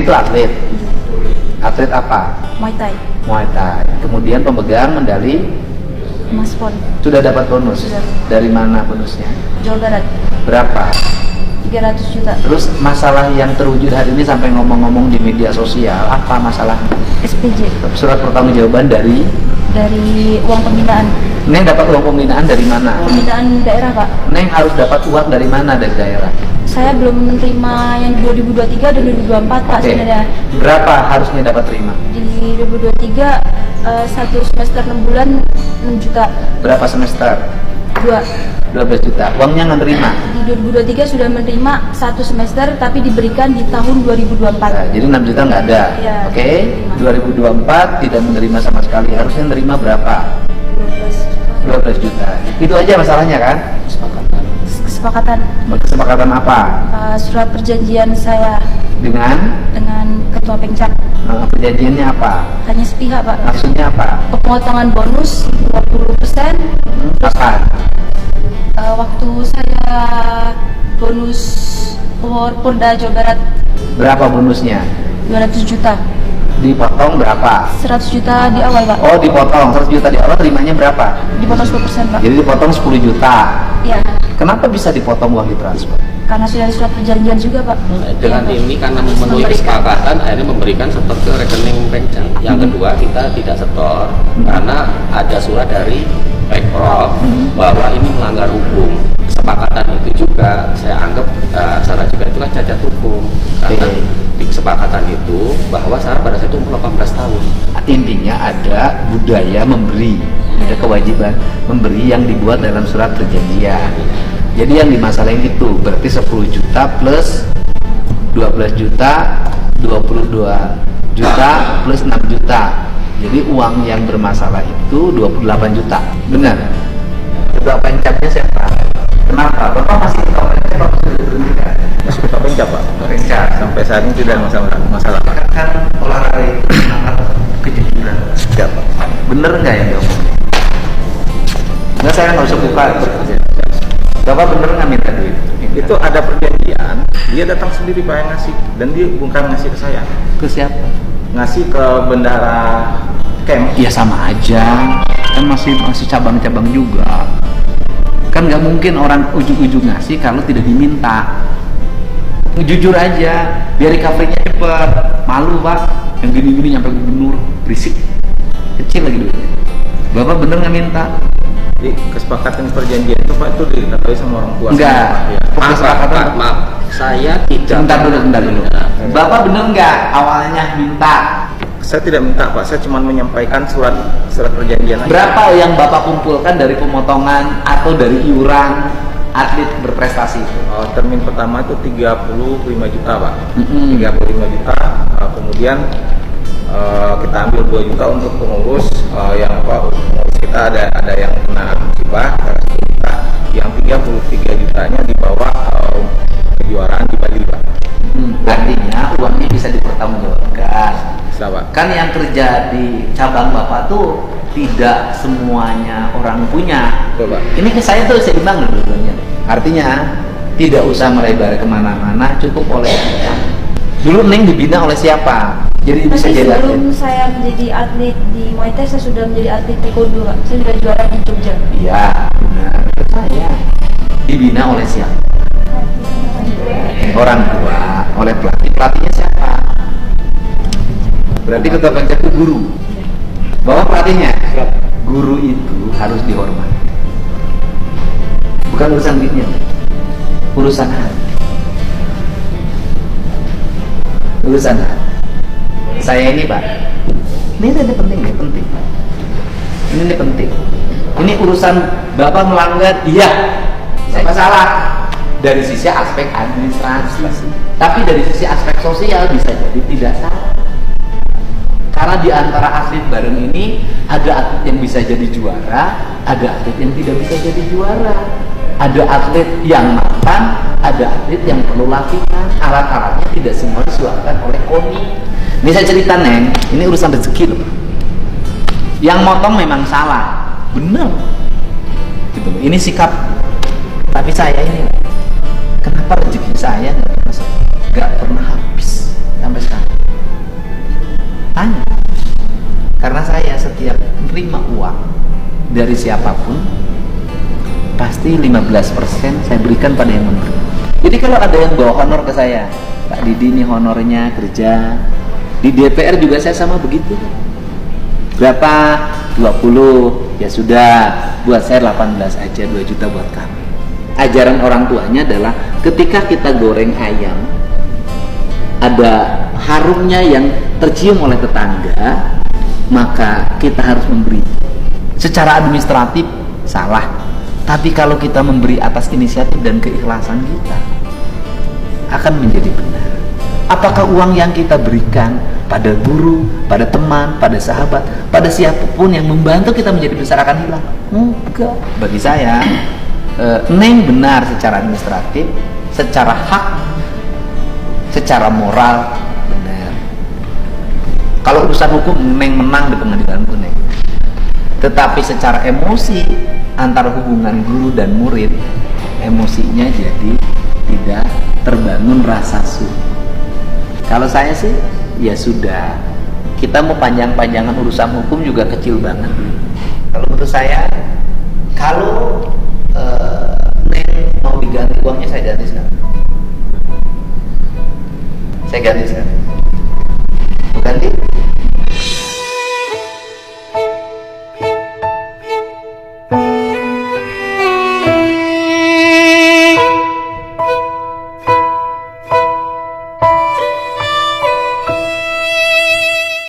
itu atlet. Atlet apa? Muay Thai. Muay Thai. Kemudian pemegang medali Emas PON. sudah dapat bonus. Sudah. Dari mana bonusnya? Jawa Barat. Berapa? 300 juta. Terus masalah yang terwujud hari ini sampai ngomong-ngomong di media sosial, apa masalahnya? SPJ. Surat pertanggungjawaban dari Uang pembinaan. Neng dapat uang pembinaan dari mana? Pembinaan daerah, Pak. Neng harus dapat uang dari mana dari daerah? Saya belum menerima yang 2023 dan 2024, Pak, Oke. sebenarnya. Berapa harusnya dapat terima? Di 2023 satu semester 6 bulan 6 juta. Berapa semester? 12 juta. Uangnya nggak terima. Di 2023 sudah menerima satu semester tapi diberikan di tahun 2024. Nah, jadi 6 juta nggak ada. Ya, Oke. terima. 2024 tidak menerima sama sekali. Harusnya menerima berapa? 12 juta. Itu aja masalahnya kan? Kesepakatan Kesepakatan apa? surat perjanjian saya Dengan dengan ketua Pengcap perjanjiannya apa? hanya sepihak, Pak. Maksudnya apa? Pemotongan bonus 20%. Kapan? Waktu saya bonus Porda Jawa Barat Berapa bonusnya? 200 juta. Dipotong berapa? 100 juta di awal, Pak. Oh, dipotong 100 juta di awal, terimanya berapa? Dipotong 10%, Pak. Jadi dipotong 10 juta. Iya. Kenapa bisa dipotong uang ditransfer? Karena sudah ada surat perjanjian juga, Pak. Dengan Iya, Pak. ini karena memenuhi kesepakatan akhirnya memberikan setor ke rekening Pengcap. Yang kedua kita tidak setor karena ada surat dari Pemprov bahwa ini melanggar hukum. Kesepakatan itu juga saya anggap Sarah juga itu kan cacat hukum karena di kesepakatan itu bahwa Sarah pada saat itu umur 18 tahun. Intinya ada budaya memberi, ada kewajiban memberi yang dibuat dalam surat perjanjian. Jadi yang dimasalahin itu berarti 10 juta plus 12 juta, 22 juta plus 6 juta. Jadi uang yang bermasalah itu 28 juta. Benar? Ketua Pengcapnya siapa? Kenapa? Bapak masih ketua Pengcap atau sudah diberhentikan? Masih ketua Pengcap, Pak. Pengcap. Sampai saat ini tidak ada masalah. Kan olahraga itu sangat kejujuran. Siap, Pak. Bener nggak yang diomong? Nggak, saya nggak usah buka. Bapak bener nggak minta duit? Itu ada perjanjian, dia datang sendiri Pak yang ngasih, dan dia bukan ngasih ke saya, Ke siapa? ngasih ke bendahara camp. Ya sama aja, kan masih cabang-cabang juga. Kan nggak mungkin orang ujung-ujung ngasih kalau tidak diminta. Jujur aja, biar recovery-nya cepet. Malu Pak, yang gini-gini nyampe gubernur, berisik, kecil lagi duitnya. Bapak bener nggak minta? Di kesepakatan perjanjian itu Pak itu diketahui sama orang tua. Enggak. Sama, ya. Maaf, Kesepakatan. Pak, maaf. Saya tidak. Sebentar dulu. Bapak bener nggak awalnya minta? Saya tidak minta Pak, saya cuma menyampaikan surat perjanjian aja. Berapa yang Bapak kumpulkan dari pemotongan atau dari iuran atlet berprestasi itu? Termin pertama itu 35 juta Pak. 35 juta, kemudian kita ambil 2 juta untuk pengurus yang pengurus kita ada yang kena musibah, kita kasih 2 juta. Yang 33 jutanya dibawa kejuaraan di Bali Pak. Artinya uangnya bisa dipertanggungjawabkan. Bisa Pak. Kan yang kerja di cabang Bapak tuh tidak semuanya orang punya. Betul, Pak. Ini ke saya tuh seimbang dua-duanya. Artinya tidak usah melebar kemana-mana, cukup oleh kita. Dulu Neng dibina oleh siapa? Jadi bisa Tapi jadi sebelum atlet. saya menjadi atlet di Muay Thai, saya sudah menjadi atlet taekwondo, Pak. Saya sudah juara di Jogja. Iya, benar. Saya dibina oleh siapa? Orang tua, oleh pelatih. Pelatihnya siapa? Berarti ketua Pengcap itu guru. Bawa pelatihnya. Guru itu harus dihormati. Bukan urusan duitnya, urusan hati. Urusan hati. Saya ini Pak, ini penting. Ini penting. Ini urusan Bapak melanggar, iya, saya salah dari sisi aspek administrasi. Tapi dari sisi aspek sosial bisa jadi tidak salah. Karena di antara atlet bareng ini ada atlet yang bisa jadi juara, ada atlet yang tidak bisa jadi juara. Ada atlet yang mapan, ada atlet yang perlu latihan. Alat-alatnya tidak semua disuapkan oleh KONI. Ini saya cerita Neng, ini urusan rezeki loh. Yang motong memang salah, bener. Gitu. Ini sikap. Tapi saya ini, kenapa rezeki saya nggak pernah habis sampai sekarang? Karena saya setiap menerima uang dari siapapun pasti 15% saya berikan pada yang memberi. Jadi kalau ada yang bawa honor ke saya, Pak Didi ini honornya kerja di DPR juga saya sama begitu. Berapa? 20. Ya sudah, buat saya 18 aja, 2 juta buat kami. Ajaran orang tuanya adalah ketika kita goreng ayam, ada harumnya yang tercium oleh tetangga, maka kita harus memberi. Secara administratif salah, tapi kalau kita memberi atas inisiatif dan keikhlasan kita, akan menjadi benar. Apakah uang yang kita berikan pada guru, pada teman, pada sahabat, pada siapapun yang membantu kita menjadi besar akan hilang? Enggak. Bagi saya, Neng benar secara administratif, secara hak, secara moral benar. Kalau urusan hukum, Neng menang di pengadilan pun, Neng. Tetapi secara emosi antara hubungan guru dan murid, emosinya jadi tidak terbangun rasa syukur. Kalau saya sih, ya sudah, kita mau panjang-panjangan urusan hukum juga kecil banget. Kalau menurut saya, kalau Neng mau diganti uangnya, saya ganti sekarang. Saya ganti sekarang. Bukan di